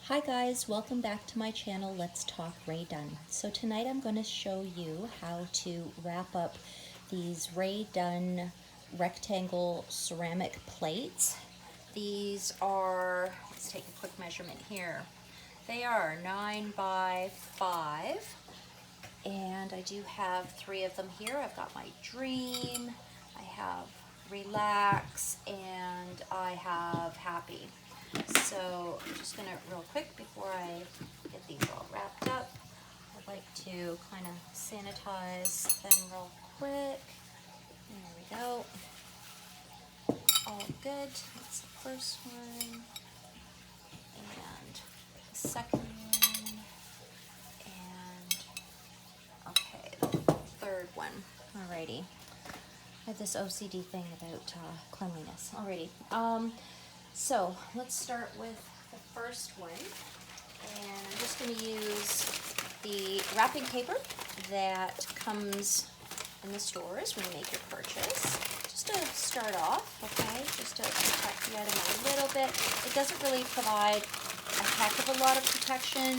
Hi guys, welcome back to my channel, Let's Talk Rae Dunn. So tonight I'm going to show you how to wrap up these Rae Dunn rectangle ceramic plates. These are, let's take a quick measurement here. They are 9 by 5 and I do have 3 of them here. I've got my Dream, I have Relax, and I have Happy. So I'm just going to, real quick, before I get these all wrapped up, I'd like to kind of sanitize them real quick. There we go. All good. That's the first one. And the second one. And, okay, the third one. Alrighty. I have this OCD thing about cleanliness. Alrighty. So let's start with the first one, and I'm just going to use the wrapping paper that comes in the stores when you make your purchase, just to start off, okay, just to protect the item a little bit. It doesn't really provide a heck of a lot of protection,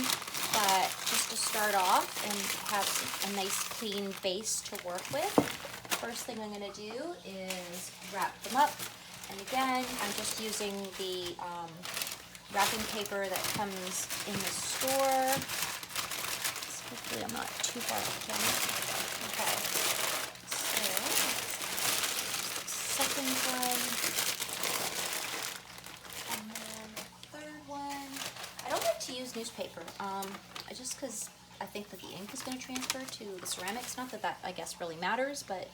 but just to start off and have a nice clean base to work with. First thing I'm going to do is wrap them up. And again, I'm just using the wrapping paper that comes in the store. So hopefully I'm not too far off camera. Okay. So, second one. And then the third one. I don't like to use newspaper, just because I think that the ink is going to transfer to the ceramics. Not that that, I guess, really matters, but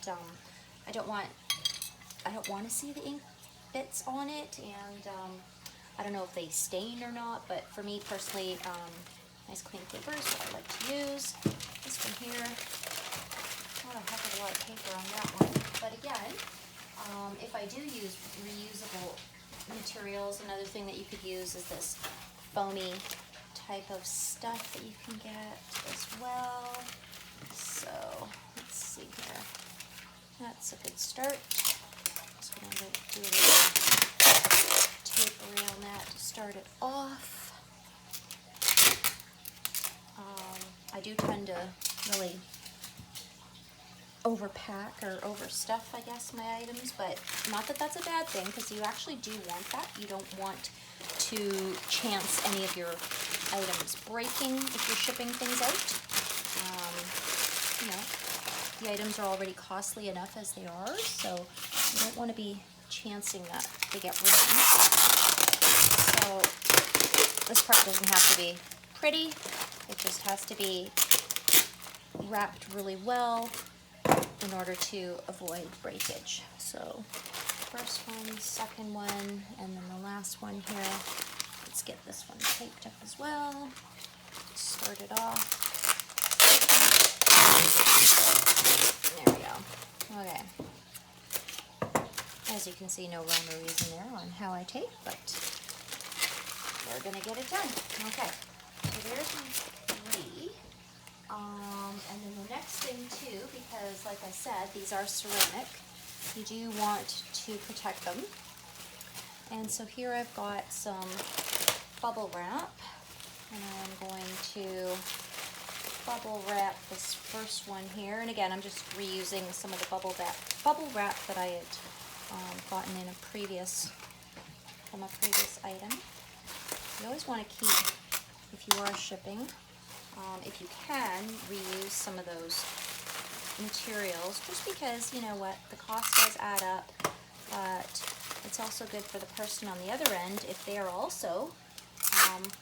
I don't want to see the ink bits on it, and I don't know if they stain or not, but for me personally, nice clean paper is what I like to use. This one here, not a heck of a lot of paper on that one, but again, if I do use reusable materials, another thing that you could use is this foamy type of stuff that you can get as well. So let's see here, that's a good start. Just going to do a little tape around that to start it off. I do tend to really overpack or overstuff, I guess, my items, but not that that's a bad thing, because you actually do want that. You don't want to chance any of your items breaking if you're shipping things out. You know, the items are already costly enough as they are, so you don't want to be chancing that they get ruined. So this part doesn't have to be pretty, it just has to be wrapped really well in order to avoid breakage. So first one, second one, and then the last one here. Let's get this one taped up as well. Start it off. There we go. Okay. As you can see, no rhyme or reason there on how I tape, but we're going to get it done. Okay, so there's my 3. And then the next thing too, because like I said, these are ceramic, you do want to protect them. And so here I've got some bubble wrap, and I'm going to bubble wrap this first one here. And again, I'm just reusing some of the bubble wrap that I had gotten in from a previous item. You always want to keep, if you are shipping, if you can, reuse some of those materials, just because, you know what, the cost does add up, but it's also good for the person on the other end if they are also,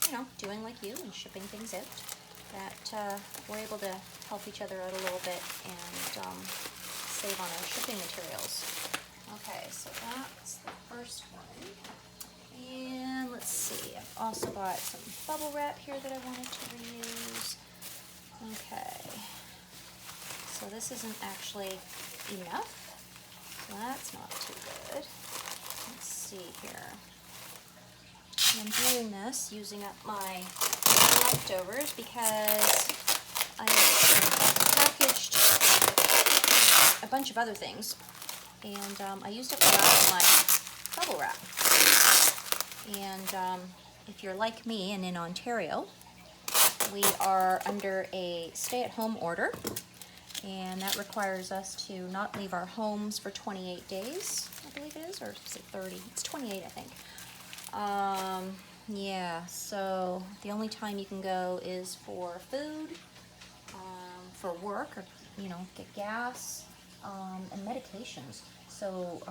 you know, doing like you and shipping things out, that we're able to help each other out a little bit and save on our shipping materials. Okay, so that's the first one. And let's see, I've also got some bubble wrap here that I wanted to reuse. Okay, so this isn't actually enough, so that's not too good. Let's see here. I'm doing this using up my leftovers because I packaged a bunch of other things, and I used up the last of my bubble wrap. And if you're like me and in Ontario, we are under a stay-at-home order, and that requires us to not leave our homes for 28 days, I believe it is, or is it 30? It's 28, I think. Yeah, so the only time you can go is for food, for work, or, you know, get gas, and medications. So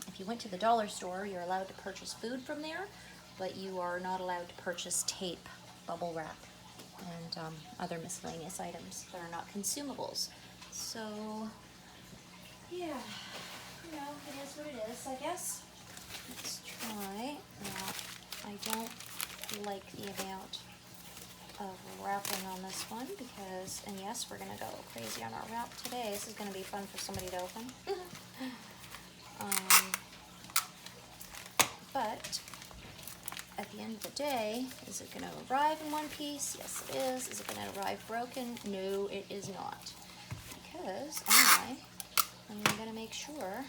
if you went to the dollar store, you're allowed to purchase food from there, but you are not allowed to purchase tape, bubble wrap, and other miscellaneous items that are not consumables. So, yeah, you know, it is what it is, I guess. Let's try. Now, I don't like the amount of wrapping on this one because, and yes, we're gonna go crazy on our wrap today. This is gonna be fun for somebody to open. But at the end of the day, is it gonna arrive in one piece? Yes, it is. Is it gonna arrive broken? No, it is not. Because I am gonna make sure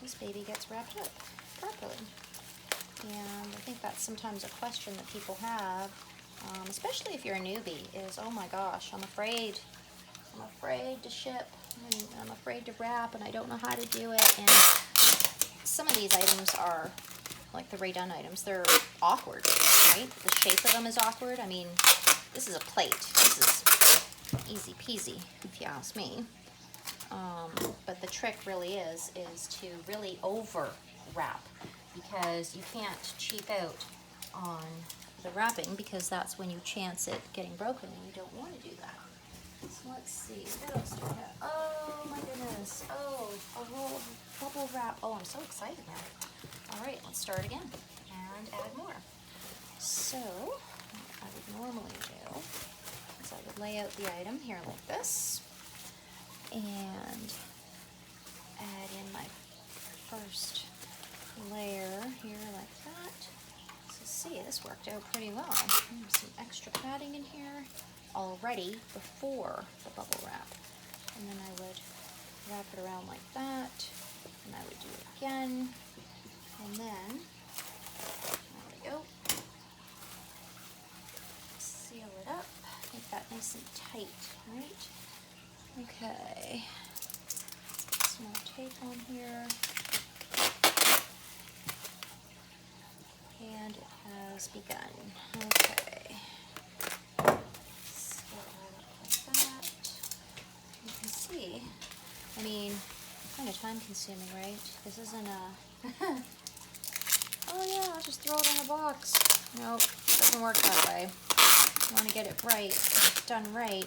this baby gets wrapped up properly. And I think that's sometimes a question that people have, especially if you're a newbie, is, oh my gosh, I'm afraid to ship, and I'm afraid to wrap, and I don't know how to do it. And some of these items are, like the Rae Dunn items, they're awkward, right? The shape of them is awkward. I mean, this is a plate. This is easy peasy, if you ask me. But the trick really is to really over wrap, because you can't cheap out on the wrapping, because that's when you chance it getting broken, and you don't want to do that. So let's see, what else do we have? Oh my goodness, oh, a whole bubble wrap. Oh, I'm so excited now. All right, let's start again and add more. So what I would normally do is I would lay out the item here like this and add in my first layer here like that. So see, this worked out pretty well. There's some extra padding in here already before the bubble wrap. And then I would wrap it around like that, and I would do it again, and then, there we go, seal it up, make that nice and tight, right? Okay, let's put some more tape on here. And it has begun. Okay. Seal that up like that. You can see, I mean, kind of time consuming, right? This isn't a, oh yeah, I'll just throw it in a box. Nope, doesn't work that way. You want to get it right, done right.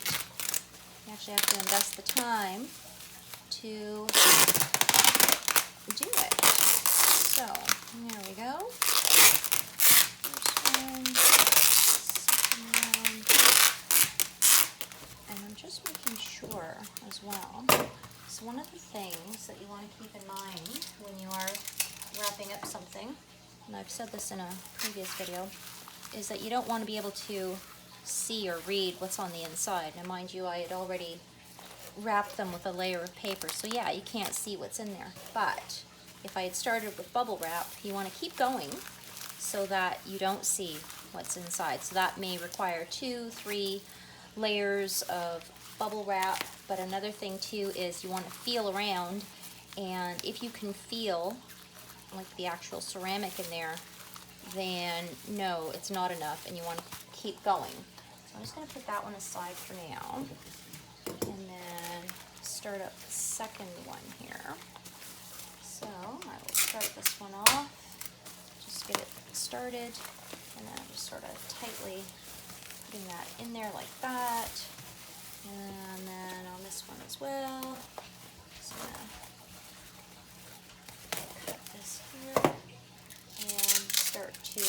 You actually have to invest the time to do it. So, there we go. And I'm just making sure as well. So one of the things that you want to keep in mind when you are wrapping up something, and I've said this in a previous video, is that you don't want to be able to see or read what's on the inside. Now mind you, I had already wrapped them with a layer of paper, so yeah, you can't see what's in there. But if I had started with bubble wrap, you want to keep going so that you don't see what's inside. So that may require 2-3 layers of bubble wrap. But another thing too is you want to feel around, and if you can feel like the actual ceramic in there, then no, it's not enough, and you want to keep going. So I'm just going to put that one aside for now, and then start up the second one here. So I will start this one off, just get it started, and then I'm just sort of tightly putting that in there like that. And then on this one as well, just gonna cut this here and start to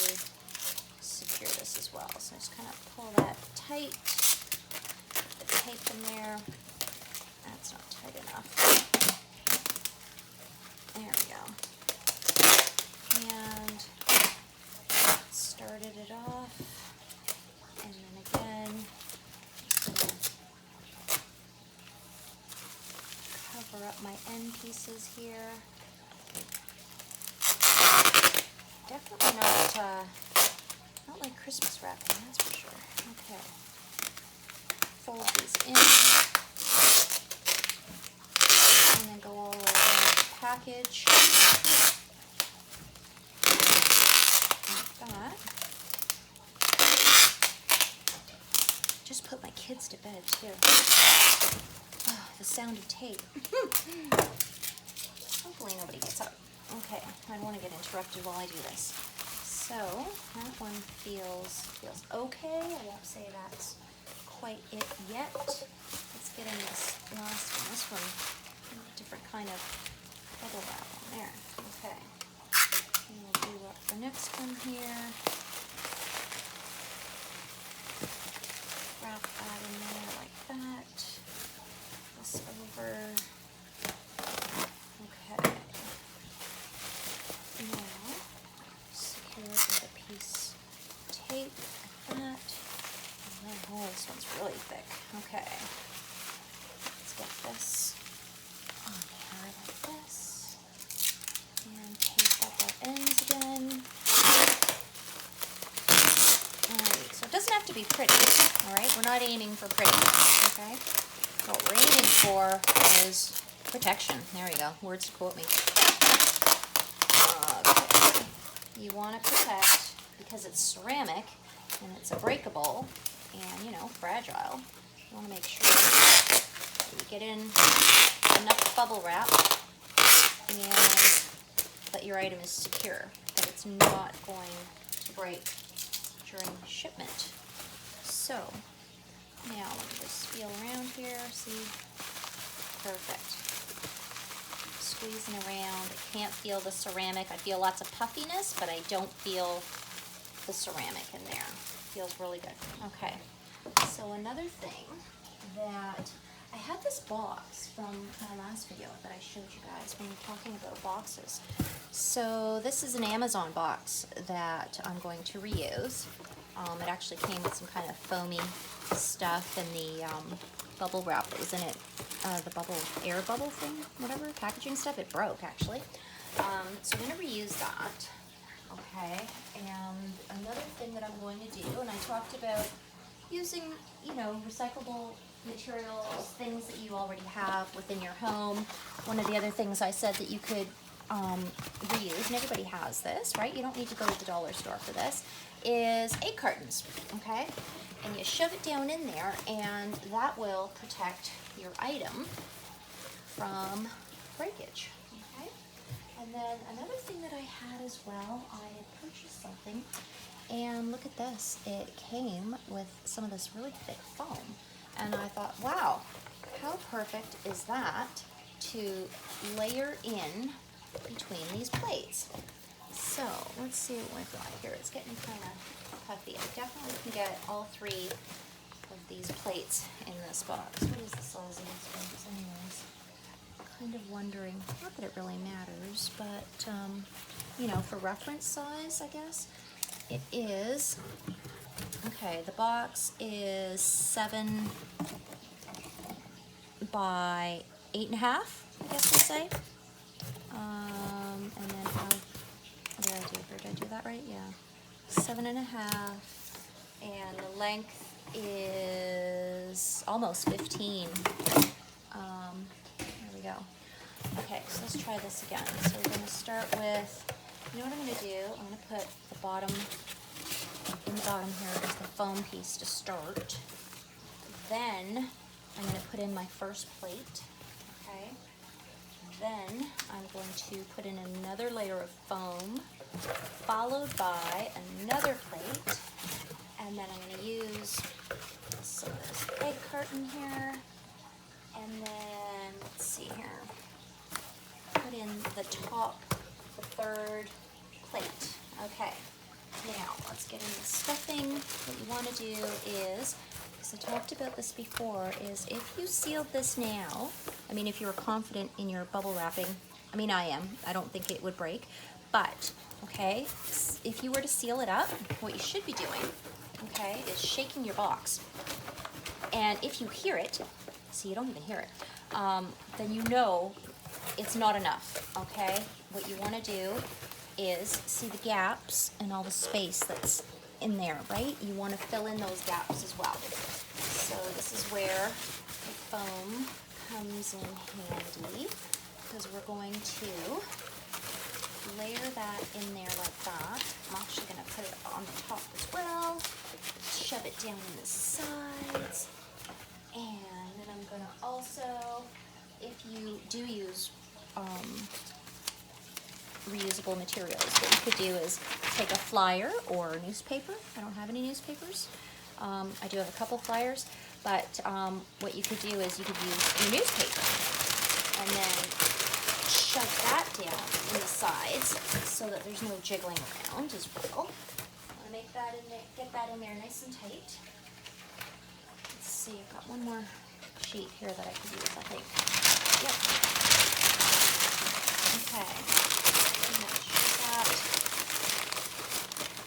secure this as well. So just kind of pull that tight, put the tape in there. That's not tight enough. There we go. And started it off, and then again, just gonna cover up my end pieces here. Definitely not Christmas wrapping, that's for sure. Okay. Fold these in. And then go all the way around the package. Like that. Just put my kids to bed, too. Oh, the sound of tape. Hopefully nobody gets up. Okay, I don't want to get interrupted while I do this. So, that one feels okay. I won't say that's quite it yet. Let's get in this last one. This one, a different kind of bubble wrap on there. Okay. And we'll do up the next one here. Wrap that in there like that. This over. Okay. Now, secure it with a piece of tape like that. And then, oh, this one's really thick. Okay. Let's get this on here like this. And tape up our ends again. Alright, so it doesn't have to be pretty, alright? We're not aiming for pretty, okay? What we're aiming for is protection. There you go. Words to quote me. Okay. You want to protect because it's ceramic and it's a breakable and, you know, fragile. You want to make sure that you get in enough bubble wrap and that your item is secure, that it's not going to break during shipment. So, now let me just feel around here, see, perfect. Squeezing around, I can't feel the ceramic. I feel lots of puffiness, but I don't feel the ceramic in there. Feels really good. Okay, so another thing that, I had this box from my last video that I showed you guys when we were talking about boxes. So this is an Amazon box that I'm going to reuse. It actually came with some kind of foamy stuff and the bubble wrap that was in it, the air bubble thing, whatever, packaging stuff, it broke actually. So I'm going to reuse that, okay, and another thing that I'm going to do, and I talked about using, you know, recyclable materials, things that you already have within your home. One of the other things I said that you could reuse, and everybody has this, right? You don't need to go to the dollar store for this, is egg cartons, okay? And you shove it down in there, and that will protect your item from breakage, okay? And then another thing that I had as well, I had purchased something, and look at this. It came with some of this really thick foam, and I thought, wow, how perfect is that to layer in between these plates. So let's see what we've got here. It's getting kind of puffy. I definitely can get all three of these plates in this box. What is the size of these ones anyways? Kind of wondering, not that it really matters, but you know, for reference size, I guess, it is, okay, the box is 7 by 8.5, I guess we'll say. And then what did I do here? Did I do that right? Yeah. 7.5, and the length is almost 15. There we go. Okay, so let's try this again. So we're going to start with, you know what I'm going to do? I'm going to put the bottom, in the bottom here is the foam piece to start. Then I'm going to put in my first plate, okay? Then I'm going to put in another layer of foam, followed by another plate, and then I'm going to use some of this egg carton here, and then, let's see here, put in the top, the third plate. Okay, now let's get in the stuffing. What you want to do is, because I talked about this before, is if you sealed this now, I mean, if you were confident in your bubble wrapping, I mean, I am, I don't think it would break, but, okay, if you were to seal it up, what you should be doing, okay, is shaking your box. And if you hear it, see, you don't even hear it, then you know it's not enough, okay? What you want to do is see the gaps and all the space that's in there, right? You want to fill in those gaps as well. So this is where the foam comes in handy, because we're going to layer that in there like that. I'm actually going to put it on the top as well, shove it down in the sides, and then I'm going to also, if you do use reusable materials, what you could do is take a flyer or newspaper. I don't have any newspapers. I do have a couple flyers, but what you could do is you could use your newspaper and then shove that down in the sides so that there's no jiggling around as well. I want to make that in there, get that in there nice and tight. Let's see, I've got one more sheet here that I could use, I think. Yep. Okay. And then shove that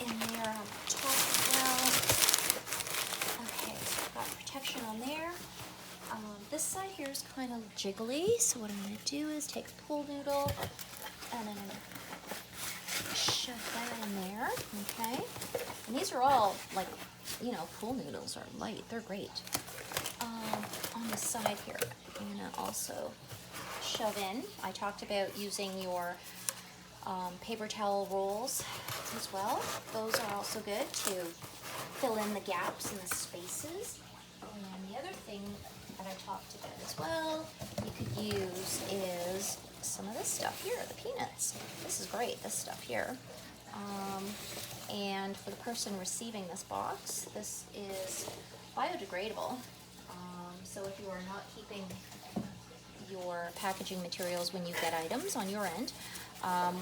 in there on the top as well. Okay, so I've got protection on there. This side here is kind of jiggly, so what I'm going to do is take a pool noodle and I'm going to shove that in there, okay? And these are all, like, you know, pool noodles are light, they're great. On the side here, I'm going to also shove in. I talked about using your paper towel rolls as well. Those are also good to fill in the gaps and the spaces. And the other thing that I talked about as well you could use is some of this stuff here, the peanuts. This is great, this stuff here. And for the person receiving this box, this is biodegradable. So if you are not keeping your packaging materials when you get items on your end,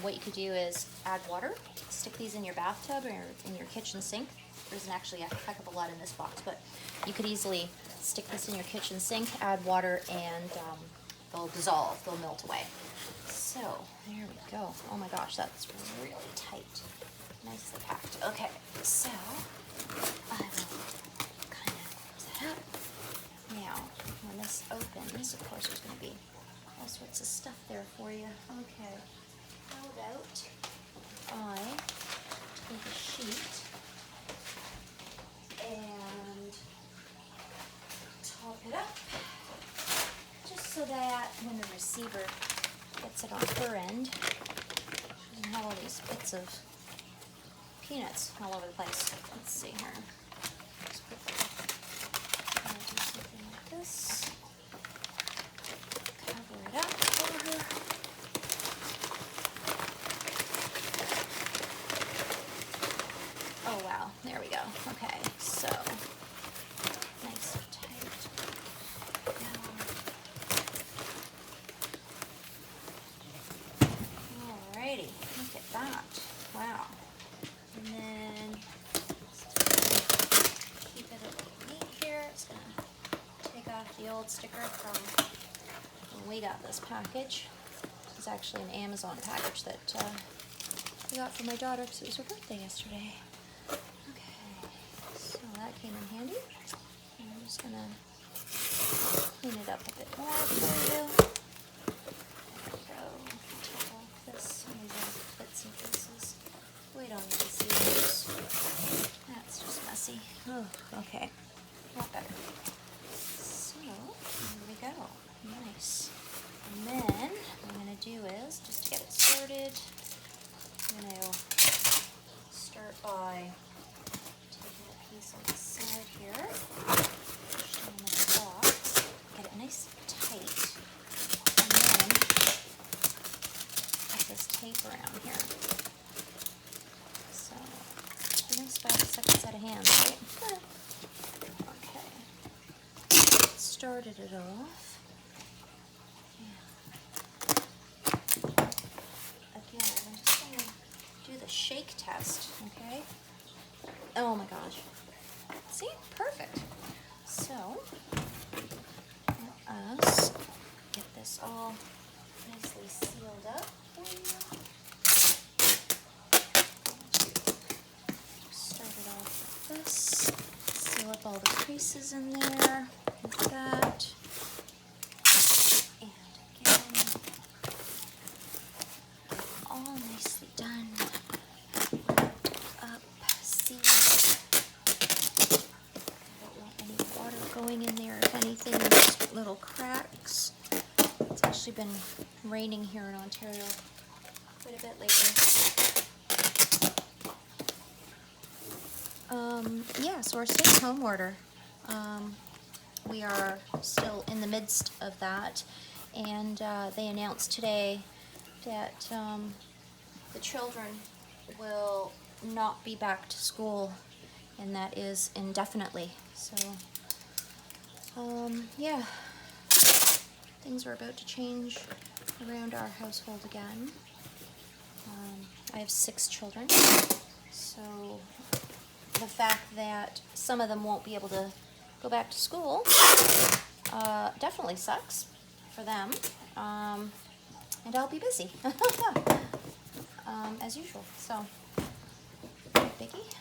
what you could do is add water, stick these in your bathtub or in your kitchen sink. There isn't actually a heck of a lot in this box, but you could easily stick this in your kitchen sink, add water, and they'll dissolve, they'll melt away. So there we go. Oh my gosh, that's really tight. Nicely packed. Okay, so I will kind of close that up. Now, when this opens, of course, there's going to be all sorts of stuff there for you. Okay, how about I take a sheet and top it up, just so that when the receiver gets it on her end, she doesn't have all these bits of peanuts all over the place. Let's see here. Just quickly. I'm going to do something like this. Cover it up for her. Oh wow, there we go. Okay, so nice and tight. Alrighty, look at that. Wow. And then keep it a little neat here. It's gonna take off the old sticker from when we got this package. This is actually an Amazon package that I got for my daughter because it was her birthday yesterday. Okay, so that came in handy. And I'm just gonna clean it up a bit more for you. There we go. Take off this, some of these little bits and pieces. We don't need to see those. That's just messy. Oh, okay. Not better. So, here we go. Nice. And then, what I'm going to do is, just to get it started, I'm going to start by taking a piece on the side here, push it in the box, get it nice and tight, and then put this tape around here. So, you don't spell the second set of hands, right? Okay. Started it off. Again, I'm just going to do the shake test, okay? Oh my gosh. See? Perfect. So, let us get this all nicely sealed up for you. Start it off with this. Seal up all the creases in there like that. And again, all nicely done. Up, sealed. little cracks. It's actually been raining here in Ontario quite a bit lately. Yeah, so our stay-at-home order. We are still in the midst of that, and they announced today that the children will not be back to school, and that is indefinitely. So, yeah, things are about to change around our household again. I have 6 children, so the fact that some of them won't be able to go back to school definitely sucks for them, and I'll be busy as usual. So, biggie.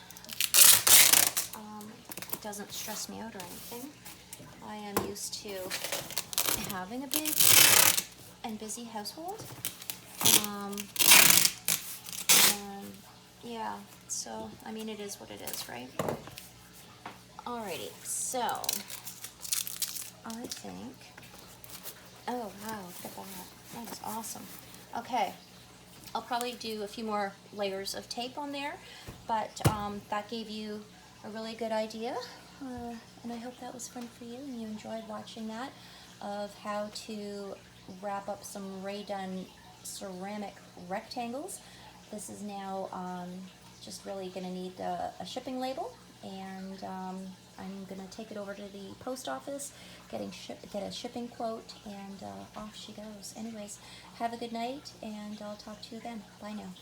It doesn't stress me out or anything. I am used to having a big and busy household. And yeah, so I mean, it is what it is, right? Alrighty, so I think, oh wow, look at that. That is awesome. Okay, I'll probably do a few more layers of tape on there, but that gave you a really good idea, and I hope that was fun for you and you enjoyed watching that, of how to wrap up some Rae Dunn ceramic rectangles. This is now just really going to need a shipping label, and I'm going to take it over to the post office, get a shipping quote, and off she goes. Anyways, have a good night, and I'll talk to you then. Bye now.